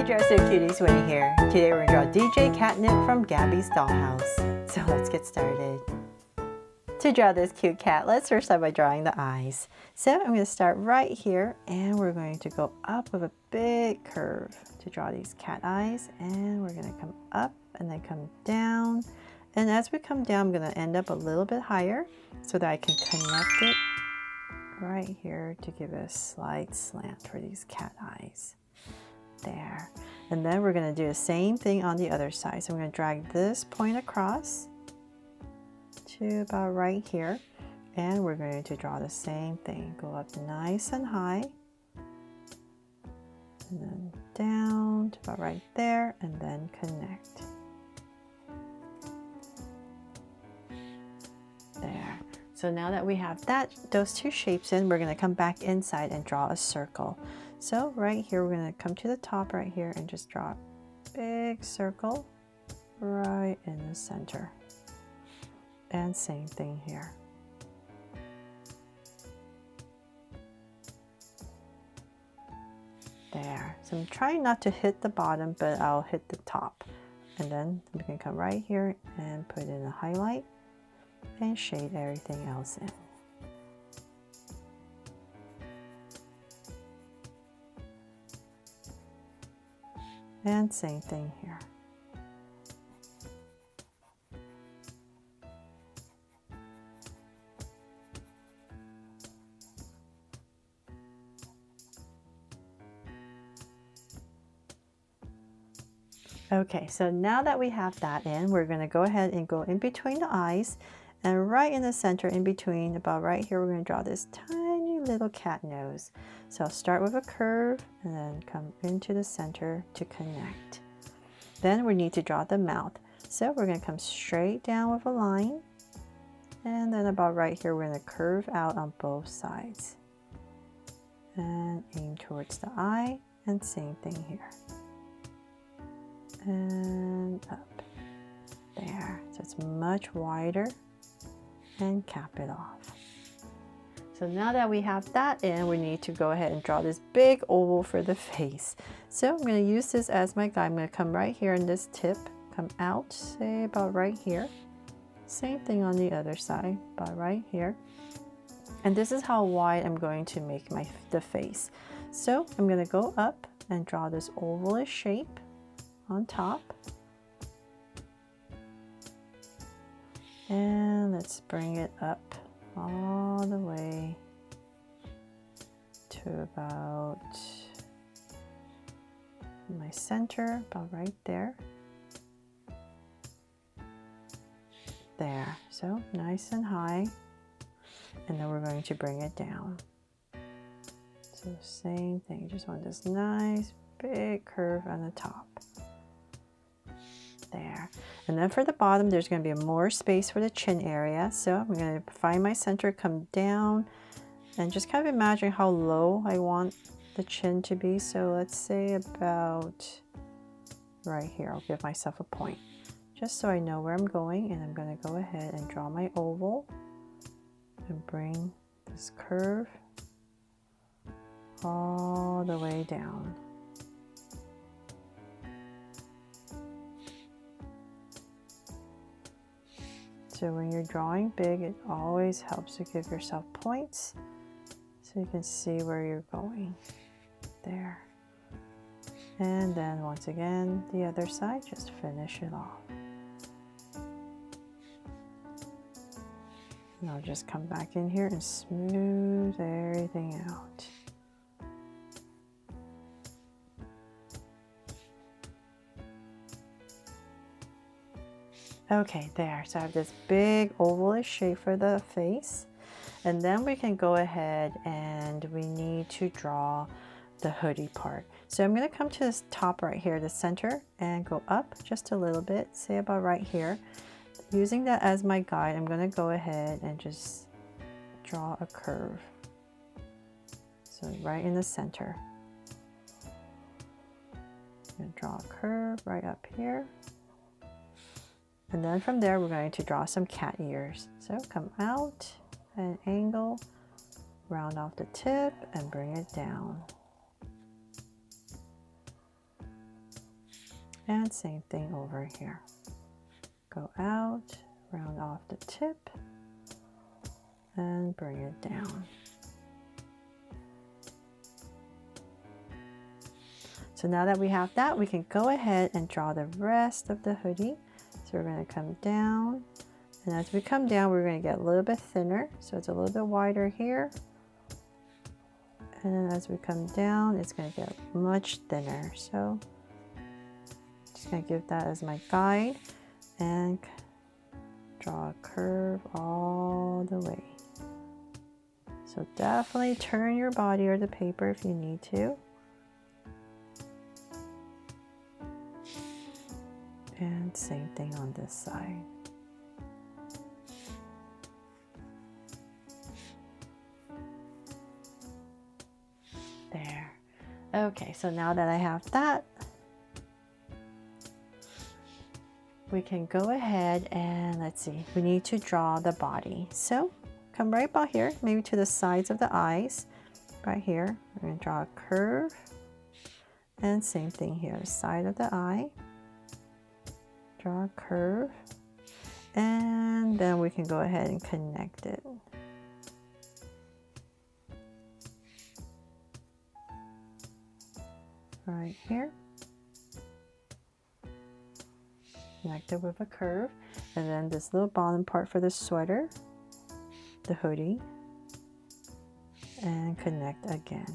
Dresser Cuties, Winnie here. Today we're going to draw DJ Catnip from Gabby's Dollhouse. So let's get started. To draw this cute cat, let's first start by drawing the eyes. So I'm going to start right here and we're going to go up with a big curve to draw these cat eyes. And we're going to come up and then come down. And as we come down, I'm going to end up a little bit higher so that I can connect it right here to give it a slight slant for these cat eyes. There. And then we're going to do the same thing on the other side. So I'm going to drag this point across to about right here. And we're going to draw the same thing. Go up nice and high. And then down to about right there. And then connect. There. So now that we have those two shapes in, we're going to come back inside and draw a circle. So right here, we're going to come to the top right here and just draw a big circle right in the center. And same thing here. There. So I'm trying not to hit the bottom, but I'll hit the top. And then we can come right here and put in a highlight and shade everything else in. And same thing here. Okay, so now that we have that in, we're going to go ahead and go in between the eyes, and right in the center, in between, about right here, we're going to draw this tiny little cat nose. So I'll start with a curve and then come into the center to connect. Then we need to draw the mouth. So we're going to come straight down with a line. And then about right here, we're going to curve out on both sides. And aim towards the eye, and same thing here. And up. There. So it's much wider. And cap it off. So now that we have that in, we need to go ahead and draw this big oval for the face. So I'm going to use this as my guide. I'm going to come right here in this tip, come out, say about right here. Same thing on the other side, about right here. And this is how wide I'm going to make the face. So I'm going to go up and draw this ovalish shape on top. And let's bring it up all the way to about my center, about right there. There, so nice and high. And then we're going to bring it down. So same thing, just want this nice big curve on the top. There. And then for the bottom, there's going to be more space for the chin area. So I'm going to find my center, come down, and just kind of imagine how low I want the chin to be. So let's say about right here. I'll give myself a point just so I know where I'm going. And I'm going to go ahead and draw my oval and bring this curve all the way down. So when you're drawing big, it always helps to give yourself points so you can see where you're going. There. And then once again, the other side, just finish it off. And I'll just come back in here and smooth everything out. Okay, there. So I have this big ovalish shape for the face. And then we can go ahead and we need to draw the hoodie part. So I'm going to come to this top right here, the center, and go up just a little bit, say about right here. Using that as my guide, I'm going to go ahead and just draw a curve. So right in the center. I'm going to draw a curve right up here. And then from there, we're going to draw some cat ears. So come out at an angle, round off the tip, and bring it down. And same thing over here. Go out, round off the tip, and bring it down. So now that we have that, we can go ahead and draw the rest of the hoodie. So we're going to come down, and as we come down, we're going to get a little bit thinner. So it's a little bit wider here. And then as we come down, it's going to get much thinner. So just going to give that as my guide and draw a curve all the way. So definitely turn your body or the paper if you need to. And same thing on this side. There. Okay, so now that I have that, we can go ahead and let's see, we need to draw the body. So come right about here, maybe to the sides of the eyes. Right here, we're going to draw a curve. And same thing here, the side of the eye. Draw a curve. And then we can go ahead and connect it. Right here. Connect it with a curve. And then this little bottom part for the sweater, the hoodie, and connect again.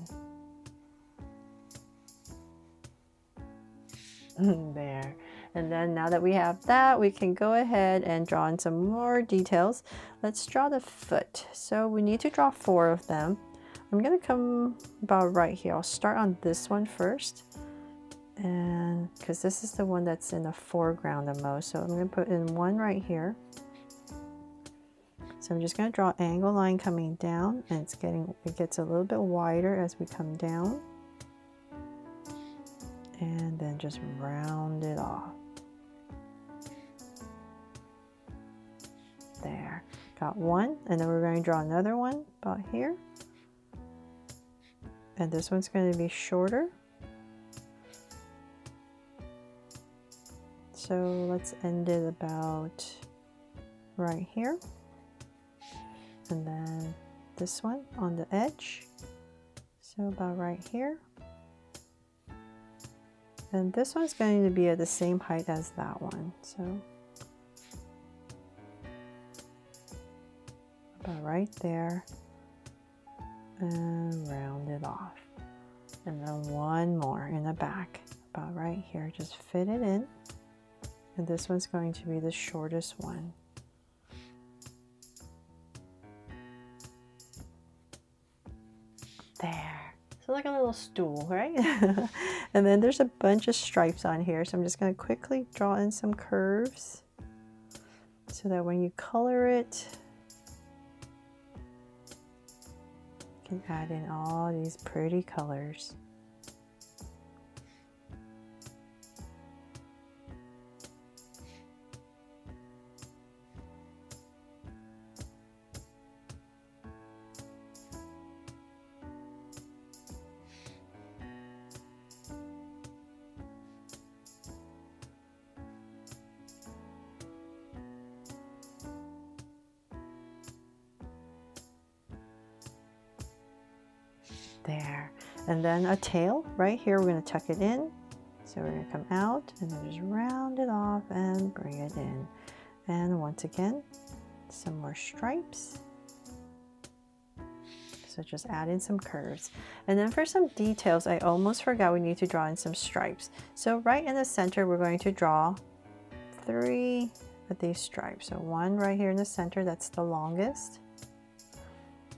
There. And then now that we have that, we can go ahead and draw in some more details. Let's draw the foot. So we need to draw 4 of them. I'm going to come about right here. I'll start on this one first. And because this is the one that's in the foreground the most. So I'm going to put in one right here. So I'm just going to draw an angle line coming down, and it gets a little bit wider as we come down. And then just round it off. There, got one, and then we're going to draw another one about here. And this one's going to be shorter. So let's end it about right here. And then this one on the edge. So about right here. And this one's going to be at the same height as that one. So about right there. And round it off. And then one more in the back. About right here. Just fit it in. And this one's going to be the shortest one. There. So like a little stool, right? And then there's a bunch of stripes on here. So I'm just going to quickly draw in some curves so that when you color it, you can add in all these pretty colors. There. And then a tail right here, we're going to tuck it in. So we're going to come out and then just round it off and bring it in. And once again, some more stripes. So just add in some curves. And then for some details, I almost forgot we need to draw in some stripes. So right in the center, we're going to draw 3 of these stripes. So one right here in the center, that's the longest.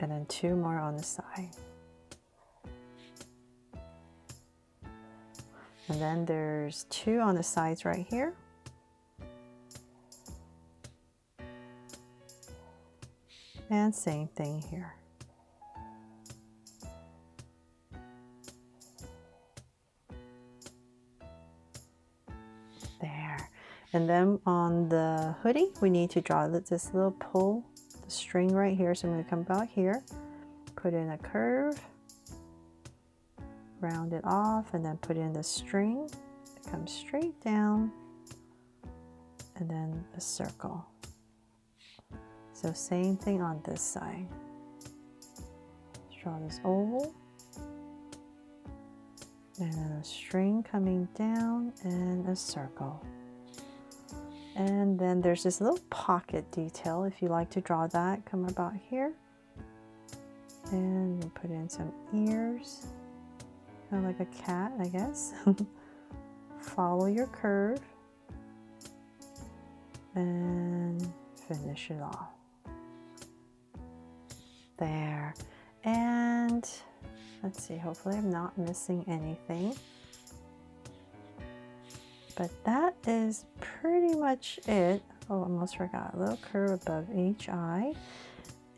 And then 2 more on the side. And then there's 2 on the sides right here. And same thing here. There. And then on the hoodie, we need to draw this little pull, the string right here. So I'm going to come about here, put in a curve, round it off, and then put in the string come straight down, and then a circle. So same thing on this side. Let's draw this oval, and then a string coming down and a circle. And then there's this little pocket detail. If you like to draw that, come about here and we'll put in some ears, kind of like a cat, I guess. Follow your curve and finish it off. There. And let's see, hopefully I'm not missing anything. But that is pretty much it. Oh, almost forgot. A little curve above each eye.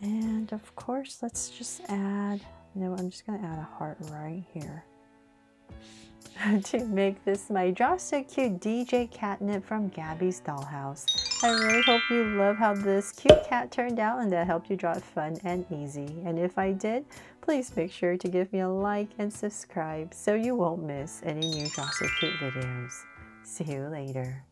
And of course, let's just add, you know what, I'm just going to add a heart right here. To make this my Draw So Cute DJ Catnip from Gabby's Dollhouse. I really hope you love how this cute cat turned out and that helped you draw it fun and easy. And if I did, please make sure to give me a like and subscribe so you won't miss any new Draw So Cute videos. See you later.